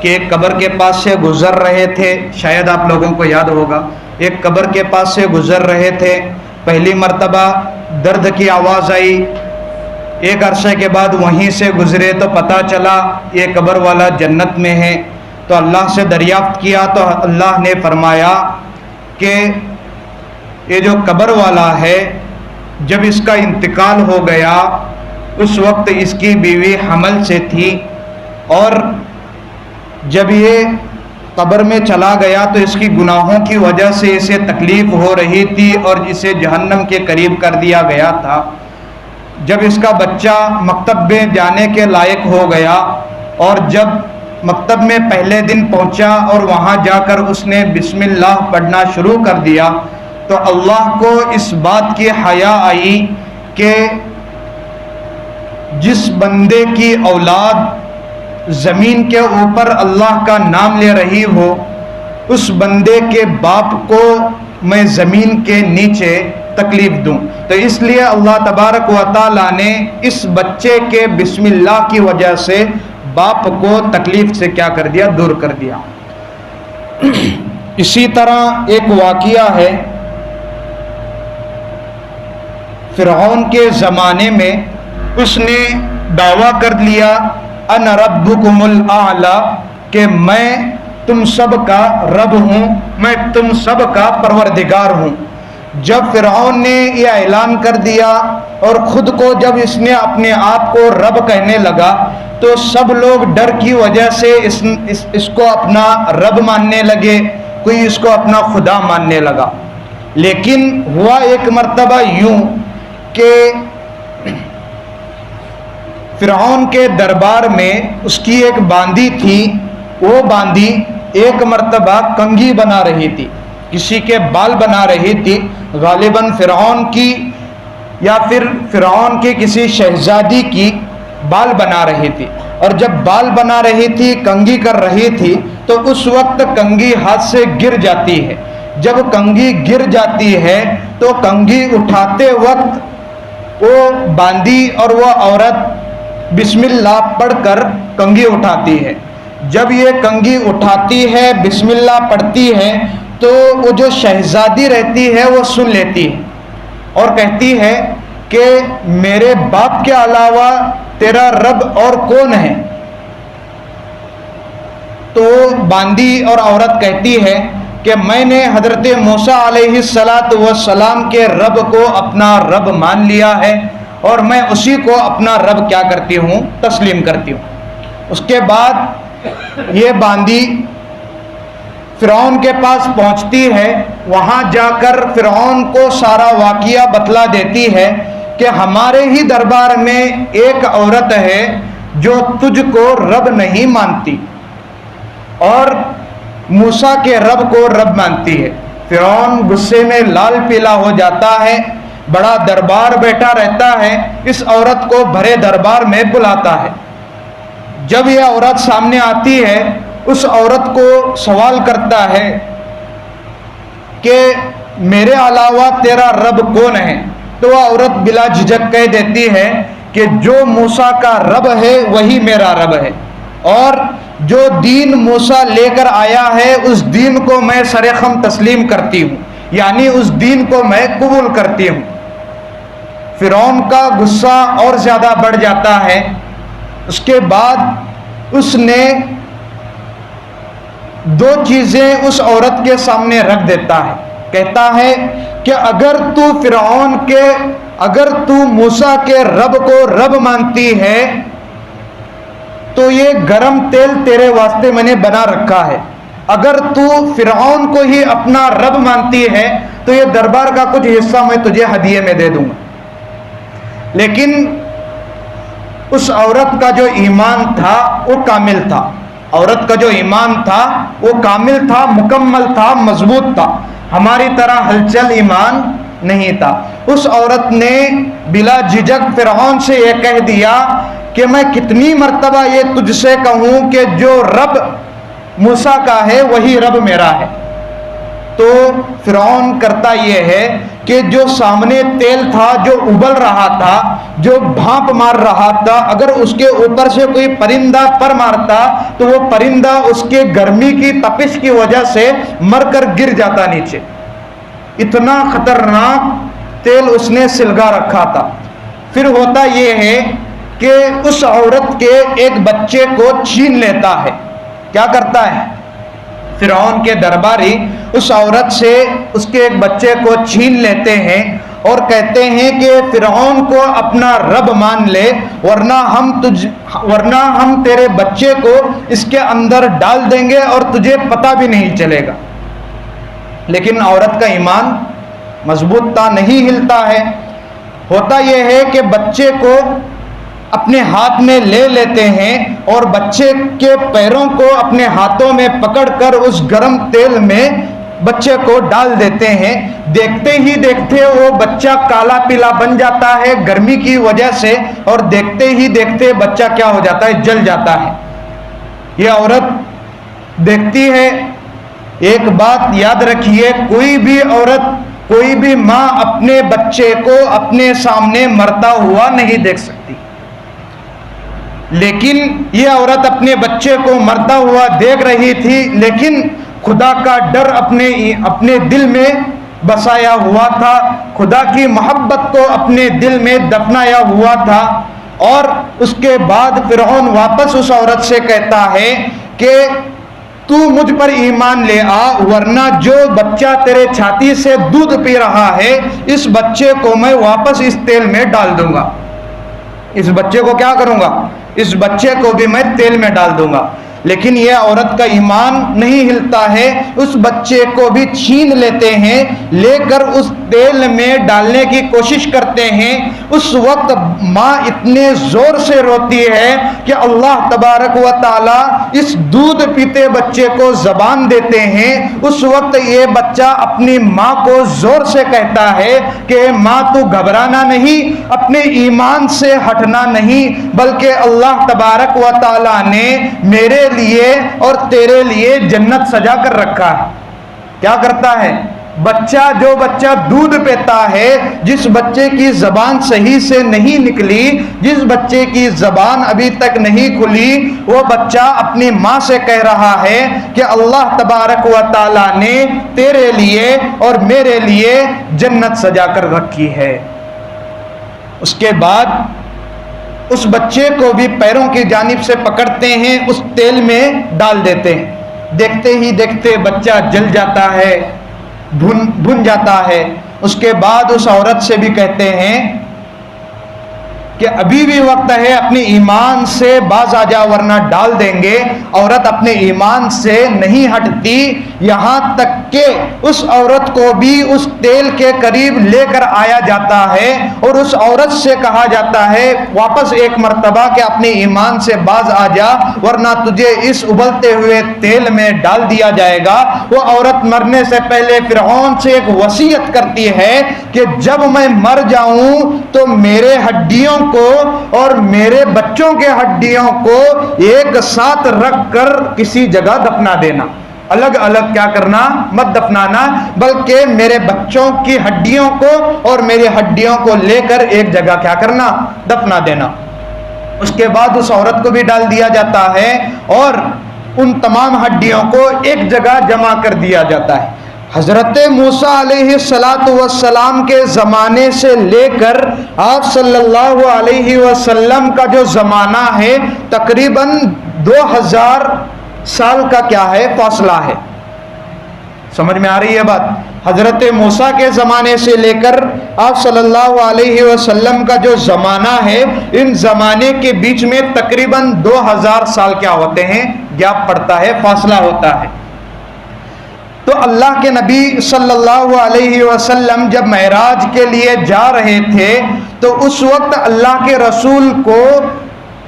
کہ ایک قبر کے پاس سے گزر رہے تھے، شاید آپ لوگوں کو یاد ہوگا، ایک قبر کے پاس سے گزر رہے تھے، پہلی مرتبہ درد کی آواز آئی، ایک عرصے کے بعد وہیں سے گزرے تو پتہ چلا یہ قبر والا جنت میں ہے، تو اللہ سے دریافت کیا تو اللہ نے فرمایا کہ یہ جو قبر والا ہے جب اس کا انتقال ہو گیا اس وقت اس کی بیوی حمل سے تھی، اور جب یہ قبر میں چلا گیا تو اس کی گناہوں کی وجہ سے اسے تکلیف ہو رہی تھی اور اسے جہنم کے قریب کر دیا گیا تھا۔ جب اس کا بچہ مکتب میں جانے کے لائق ہو گیا اور جب مکتب میں پہلے دن پہنچا اور وہاں جا کر اس نے بسم اللہ پڑھنا شروع کر دیا تو اللہ کو اس بات کی حیا آئی کہ جس بندے کی اولاد زمین کے اوپر اللہ کا نام لے رہی ہو اس بندے کے باپ کو میں زمین کے نیچے تکلیف دوں، تو اس لیے اللہ تبارک و تعالیٰ نے اس بچے کے بسم اللہ کی وجہ سے باپ کو تکلیف سے کیا کر دیا، دور کر دیا۔ اسی طرح ایک واقعہ ہے، فرعون کے زمانے میں اس نے دعویٰ کر لیا انا ربکم الاعلی، کہ میں تم سب کا رب ہوں، میں تم سب کا پروردگار ہوں۔ جب فرعون نے یہ اعلان کر دیا اور خود کو جب اس نے اپنے آپ کو رب کہنے لگا تو سب لوگ ڈر کی وجہ سے اس کو اپنا رب ماننے لگے، کوئی اس کو اپنا خدا ماننے لگا۔ لیکن ہوا ایک مرتبہ یوں کہ فرعون کے دربار میں اس کی ایک باندی تھی، وہ باندی ایک مرتبہ کنگھی بنا رہی تھی، کسی کے بال بنا رہی تھی، غالباً فرعون کی یا پھر فرعون کی کسی شہزادی کی بال بنا رہی تھی، اور جب بال بنا رہی تھی، کنگھی کر رہی تھی تو اس وقت کنگھی ہاتھ سے گر جاتی ہے۔ جب کنگھی گر جاتی ہے تو کنگھی اٹھاتے وقت وہ باندی اور وہ عورت بسم اللہ پڑھ کر کنگھی اٹھاتی ہے۔ جب یہ کنگھی اٹھاتی ہے، بسم اللہ پڑھتی ہے، تو وہ جو شہزادی رہتی ہے وہ سن لیتی ہے اور کہتی ہے کہ میرے باپ کے علاوہ تیرا رب اور کون ہے؟ تو باندی اور عورت کہتی ہے کہ میں نے حضرت موسیٰ علیہ السلام کے رب کو اپنا رب مان لیا ہے اور میں اسی کو اپنا رب کیا کرتی ہوں، تسلیم کرتی ہوں۔ اس کے بعد یہ باندی فرعون کے پاس پہنچتی ہے، وہاں جا کر فرعون کو سارا واقعہ بتلا دیتی ہے کہ ہمارے ہی دربار میں ایک عورت ہے جو تجھ کو رب نہیں مانتی اور موسیٰ کے رب کو رب مانتی ہے۔ فرعون غصے میں لال پیلا ہو جاتا ہے، بڑا دربار بیٹھا رہتا ہے، اس عورت کو بھرے دربار میں بلاتا ہے۔ جب یہ عورت سامنے آتی ہے اس عورت کو سوال کرتا ہے کہ میرے علاوہ تیرا رب کون ہے؟ تو وہ عورت بلا جھجک کہہ دیتی ہے کہ جو موسیٰ کا رب ہے وہی میرا رب ہے، اور جو دین موسیٰ لے کر آیا ہے اس دین کو میں سرخم تسلیم کرتی ہوں، یعنی اس دین کو میں قبول کرتی ہوں۔ فرعون کا غصہ اور زیادہ بڑھ جاتا ہے۔ اس کے بعد اس نے دو چیزیں اس عورت کے سامنے رکھ دیتا ہے، کہتا ہے کہ اگر تو موسیٰ کے رب کو رب مانتی ہے تو یہ گرم تیل تیرے واسطے میں نے بنا رکھا ہے، اگر تو فرعون کو ہی اپنا رب مانتی ہے تو یہ دربار کا کچھ حصہ میں تجھے ہدیے میں دے دوں گا۔ لیکن اس عورت کا جو ایمان تھا وہ کامل تھا، عورت کا جو ایمان تھا وہ کامل تھا، مکمل تھا، مضبوط تھا، ہماری طرح ہلچل ایمان نہیں تھا۔ اس عورت نے بلا جھجک فرعون سے یہ کہہ دیا کہ میں کتنی مرتبہ یہ تجھ سے کہوں کہ جو رب موسیٰ کا ہے وہی رب میرا ہے۔ تو فرعون کرتا یہ ہے کہ جو سامنے تیل تھا جو ابل رہا تھا، جو بھاپ مار رہا تھا، اگر اس کے اوپر سے کوئی پرندہ پر مارتا تو وہ پرندہ اس کے گرمی کی تپش کی وجہ سے مر کر گر جاتا نیچے۔ اتنا خطرناک تیل اس نے سلگا رکھا تھا۔ پھر ہوتا یہ ہے کہ اس عورت کے ایک بچے کو چھین لیتا ہے۔ کیا کرتا ہے؟ فرعون کے درباری اس عورت سے اس کے ایک بچے کو چھین لیتے ہیں اور کہتے ہیں کہ فرعون کو اپنا رب مان لے، ورنہ ہم تیرے بچے کو اس کے اندر ڈال دیں گے اور تجھے پتہ بھی نہیں چلے گا۔ لیکن عورت کا ایمان مضبوط تھا، نہیں ہلتا ہے۔ ہوتا یہ ہے کہ بچے کو اپنے ہاتھ میں لے لیتے ہیں اور بچے کے پیروں کو اپنے ہاتھوں میں پکڑ کر اس گرم تیل میں بچے کو ڈال دیتے ہیں۔ دیکھتے ہی دیکھتے وہ بچہ کالا پیلا بن جاتا ہے گرمی کی وجہ سے، اور دیکھتے ہی دیکھتے بچہ کیا ہو جاتا ہے؟ جل جاتا ہے۔ یہ عورت دیکھتی ہے۔ ایک بات یاد رکھیے، کوئی بھی عورت، کوئی بھی ماں اپنے بچے کو اپنے سامنے مرتا ہوا نہیں دیکھ سکتی، لیکن یہ عورت اپنے بچے کو مرتا ہوا دیکھ رہی تھی، لیکن خدا کا ڈر اپنے دل میں بسایا ہوا تھا، خدا کی محبت کو اپنے دل میں دفنایا ہوا تھا۔ اور اس کے بعد فرعون واپس اس عورت سے کہتا ہے کہ تو مجھ پر ایمان لے آ، ورنہ جو بچہ تیرے چھاتی سے دودھ پی رہا ہے اس بچے کو میں واپس اس تیل میں ڈال دوں گا۔ اس بچے کو کیا کروں گا؟ اس بچے کو بھی میں تیل میں ڈال دوں گا۔ لیکن یہ عورت کا ایمان نہیں ہلتا ہے، اس بچے کو بھی چھین لیتے ہیں، لے کر اس تیل میں ڈالنے کی کوشش کرتے ہیں۔ اس وقت ماں اتنے زور سے روتی ہے کہ اللہ تبارک و تعالی اس دودھ پیتے بچے کو زبان دیتے ہیں۔ اس وقت یہ بچہ اپنی ماں کو زور سے کہتا ہے کہ ماں تو گھبرانا نہیں، اپنے ایمان سے ہٹنا نہیں، بلکہ اللہ تبارک و تعالی نے میرے لیے اور تیرے لیے جنت سجا کر رکھا ہے۔ کیا کرتا ہے؟ جو بچہ دودھ پیتا ہے، جس بچے کی زبان صحیح سے نہیں نکلی، جس بچے کی زبان ابھی تک نہیں کھلی، وہ بچہ اپنی ماں سے کہہ رہا ہے کہ اللہ تبارک و تعالی نے تیرے لیے اور میرے لیے جنت سجا کر رکھی ہے۔ اس کے بعد اس بچے کو بھی پیروں کی جانب سے پکڑتے ہیں، اس تیل میں ڈال دیتے ہیں۔ دیکھتے ہی دیکھتے بچہ جل جاتا ہے، بھن جاتا ہے۔ اس کے بعد اس عورت سے بھی کہتے ہیں کہ ابھی بھی وقت ہے، اپنے ایمان سے باز آ جا ورنہ ڈال دیں گے۔ عورت اپنے ایمان سے نہیں ہٹتی، یہاں تک کہ اس عورت کو بھی اس تیل کے قریب لے کر آیا جاتا ہے اور اس عورت سے کہا جاتا ہے واپس ایک مرتبہ کہ اپنے ایمان سے باز آ جا ورنہ تجھے اس ابلتے ہوئے تیل میں ڈال دیا جائے گا۔ وہ عورت مرنے سے پہلے فرعون سے ایک وصیت کرتی ہے کہ جب میں مر جاؤں تو میرے ہڈیوں کو اور میرے بچوں کے ہڈیوں کو ایک ساتھ رکھ کر کسی جگہ دفنا دینا، الگ الگ کیا کرنا؟ مت دفنانا، بلکہ میرے بچوں کی ہڈیوں کو اور میری ہڈیوں کو لے کر ایک جگہ کیا کرنا؟ دفنا دینا۔ اس کے بعد اس عورت کو بھی ڈال دیا جاتا ہے اور ان تمام ہڈیوں کو ایک جگہ جمع کر دیا جاتا ہے۔ حضرت موسیٰ علیہ السلام کے زمانے سے لے کر آپ صلی اللہ علیہ وسلم کا جو زمانہ ہے تقریباً 2000 سال کا کیا ہے؟ فاصلہ ہے۔ سمجھ میں آ رہی ہے بات؟ حضرت موسیٰ کے زمانے سے لے کر آپ صلی اللہ علیہ وسلم کا جو زمانہ ہے، ان زمانے کے بیچ میں تقریباً 2000 سال کیا ہوتے ہیں؟ گیپ پڑتا ہے، فاصلہ ہوتا ہے۔ تو اللہ کے نبی صلی اللہ علیہ وسلم جب معراج کے لیے جا رہے تھے تو اس وقت اللہ کے رسول کو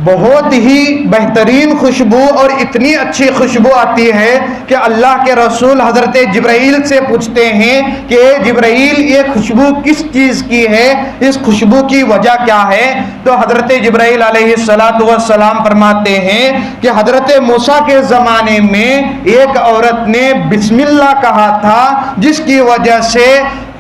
بہت ہی بہترین خوشبو اور اتنی اچھی خوشبو آتی ہے کہ اللہ کے رسول حضرت جبرائیل سے پوچھتے ہیں کہ جبرائیل یہ خوشبو کس چیز کی ہے، اس خوشبو کی وجہ کیا ہے؟ تو حضرت جبرائیل علیہ السلام فرماتے ہیں کہ حضرت موسیٰ کے زمانے میں ایک عورت نے بسم اللہ کہا تھا، جس کی وجہ سے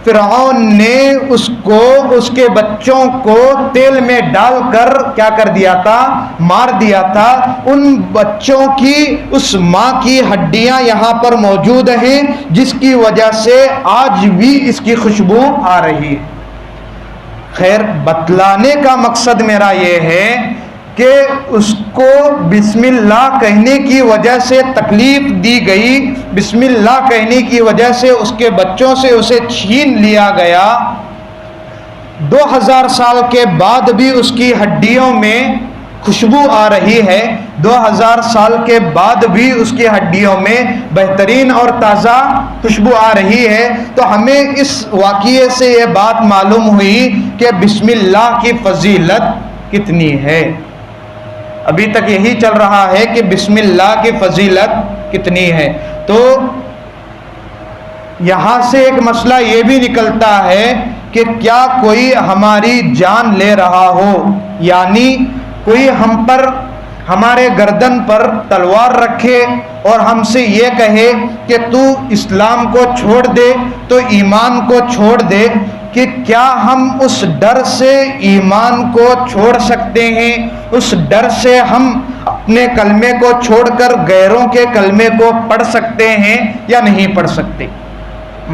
فرعون نے اس کو اس کے بچوں کو تیل میں ڈال کر کیا کر دیا تھا؟ مار دیا تھا۔ ان بچوں کی اس ماں کی ہڈیاں یہاں پر موجود ہیں، جس کی وجہ سے آج بھی اس کی خوشبو آ رہی ہے۔ خیر، بتلانے کا مقصد میرا یہ ہے کہ اس کو بسم اللہ کہنے کی وجہ سے تکلیف دی گئی، بسم اللہ کہنے کی وجہ سے اس کے بچوں سے اسے چھین لیا گیا۔ 2000 سال کے بعد بھی اس کی ہڈیوں میں خوشبو آ رہی ہے، 2000 سال کے بعد بھی اس کی ہڈیوں میں بہترین اور تازہ خوشبو آ رہی ہے۔ تو ہمیں اس واقعے سے یہ بات معلوم ہوئی کہ بسم اللہ کی فضیلت کتنی ہے۔ ابھی تک یہی چل رہا ہے کہ بسم اللہ کی فضیلت کتنی ہے۔ تو یہاں سے ایک مسئلہ یہ بھی نکلتا ہے کہ کیا کوئی ہماری جان لے رہا ہو، یعنی کوئی ہم پر، ہمارے گردن پر تلوار رکھے اور ہم سے یہ کہے کہ تو اسلام کو چھوڑ دے، تو ایمان کو چھوڑ دے، کہ کیا ہم اس ڈر سے ایمان کو چھوڑ سکتے ہیں؟ اس ڈر سے ہم اپنے کلمے کو چھوڑ کر غیروں کے کلمے کو پڑھ سکتے ہیں یا نہیں پڑھ سکتے؟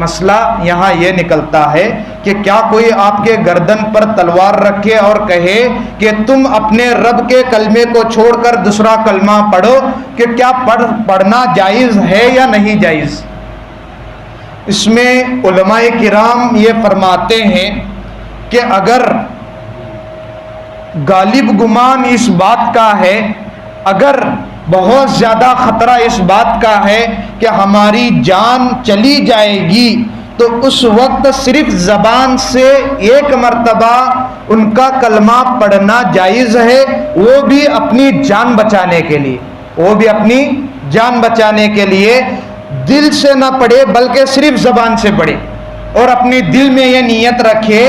مسئلہ یہاں یہ نکلتا ہے کہ کیا کوئی آپ کے گردن پر تلوار رکھے اور کہے کہ تم اپنے رب کے کلمے کو چھوڑ کر دوسرا کلمہ پڑھو، کہ کیا پڑھنا جائز ہے یا نہیں جائز؟ اس میں علماء کرام یہ فرماتے ہیں کہ اگر غالب گمان اس بات کا ہے، اگر بہت زیادہ خطرہ اس بات کا ہے کہ ہماری جان چلی جائے گی، تو اس وقت صرف زبان سے ایک مرتبہ ان کا کلمہ پڑھنا جائز ہے، وہ بھی اپنی جان بچانے کے لیے، وہ بھی اپنی جان بچانے کے لیے۔ دل سے نہ پڑھے بلکہ صرف زبان سے پڑھے، اور اپنی دل میں یہ نیت رکھے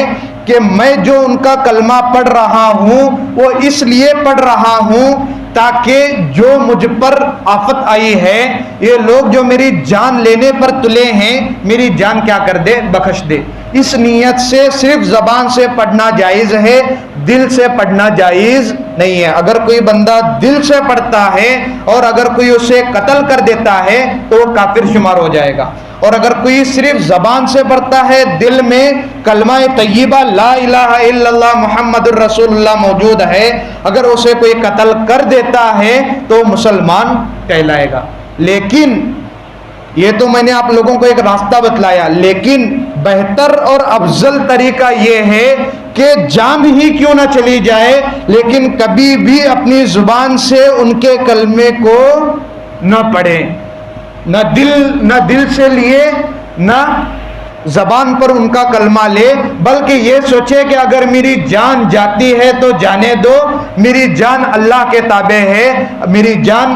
کہ میں جو ان کا کلمہ پڑھ رہا ہوں وہ اس لیے پڑھ رہا ہوں تاکہ جو مجھ پر آفت آئی ہے، یہ لوگ جو میری جان لینے پر تلے ہیں، میری جان کیا کر دے؟ بخش دے۔ اس نیت سے صرف زبان سے پڑھنا جائز ہے، دل سے پڑھنا جائز نہیں ہے۔ اگر کوئی بندہ دل سے پڑھتا ہے اور اگر کوئی اسے قتل کر دیتا ہے تو وہ کافر شمار ہو جائے گا، اور اگر کوئی صرف زبان سے پڑھتا ہے، دل میں کلمہ طیبہ لا الہ الا اللہ محمد الرسول اللہ موجود ہے، اگر اسے کوئی قتل کر دیتا ہے تو مسلمان کہلائے گا۔ لیکن یہ تو میں نے آپ لوگوں کو ایک راستہ بتلایا، لیکن بہتر اور افضل طریقہ یہ ہے کہ جان ہی کیوں نہ چلی جائے لیکن کبھی بھی اپنی زبان سے ان کے کلمے کو نہ پڑھیں، نہ دل سے لیے نہ زبان پر ان کا کلمہ لے، بلکہ یہ سوچے کہ اگر میری جان جاتی ہے تو جانے دو، میری جان اللہ کے تابع ہے، میری جان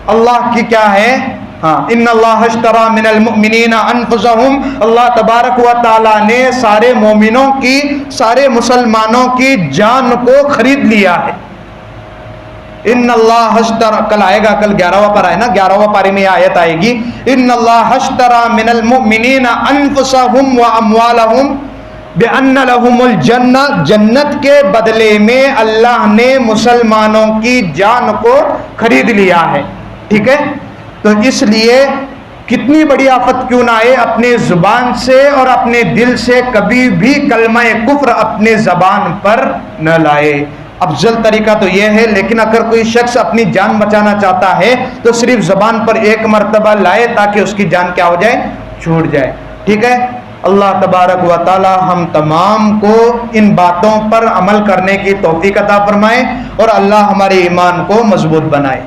اللہ کی کیا ہے؟ ان اللہ اشتری من المؤمنین انفسہم، اللہ تبارک و تعالیٰ نے سارے مومنوں کی، سارے مسلمانوں کی جان کو خرید لیا ہے۔ ان اللہ اشتری، کل آئے گا، کل 11واں پارہ ہے نا، 11واں پارے میں یہ آیت آئے گی، ان اللہ اشتری من المؤمنین انفسہم واموالہم بان لہم الجنہ، جنت کے بدلے میں اللہ نے مسلمانوں کی جان کو خرید لیا ہے۔ ٹھیک ہے، تو اس لیے کتنی بڑی آفت کیوں نہ آئے، اپنے زبان سے اور اپنے دل سے کبھی بھی کلمہ کفر اپنے زبان پر نہ لائے۔ افضل طریقہ تو یہ ہے، لیکن اگر کوئی شخص اپنی جان بچانا چاہتا ہے تو صرف زبان پر ایک مرتبہ لائے تاکہ اس کی جان کیا ہو جائے؟ چھوٹ جائے۔ ٹھیک ہے، اللہ تبارک و تعالی ہم تمام کو ان باتوں پر عمل کرنے کی توفیق عطا فرمائے، اور اللہ ہمارے ایمان کو مضبوط بنائے۔